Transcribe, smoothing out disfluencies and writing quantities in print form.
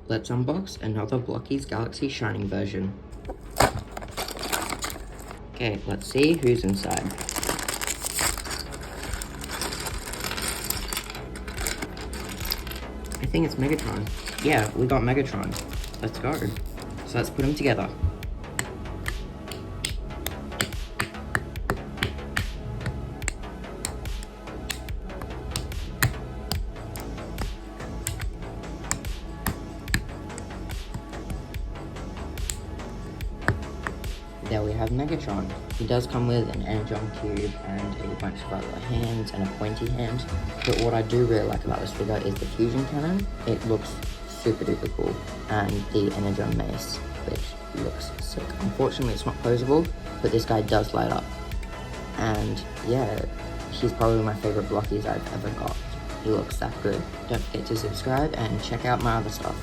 let's unbox another Blokees Galaxy Shining version. Okay, let's see who's inside. I think it's Megatron. Yeah, we got Megatron. Let's go. So let's put them together. There we have Megatron. He does come with an energon cube and a bunch of other hands and a pointy hand. But what I do really like about this figure is the fusion cannon. It looks super duper cool. And the energon mace, which looks sick. Unfortunately it's not posable, but this guy does light up. And yeah, he's probably my favorite Blokees I've ever got. He looks that good. Don't forget to subscribe and check out my other stuff.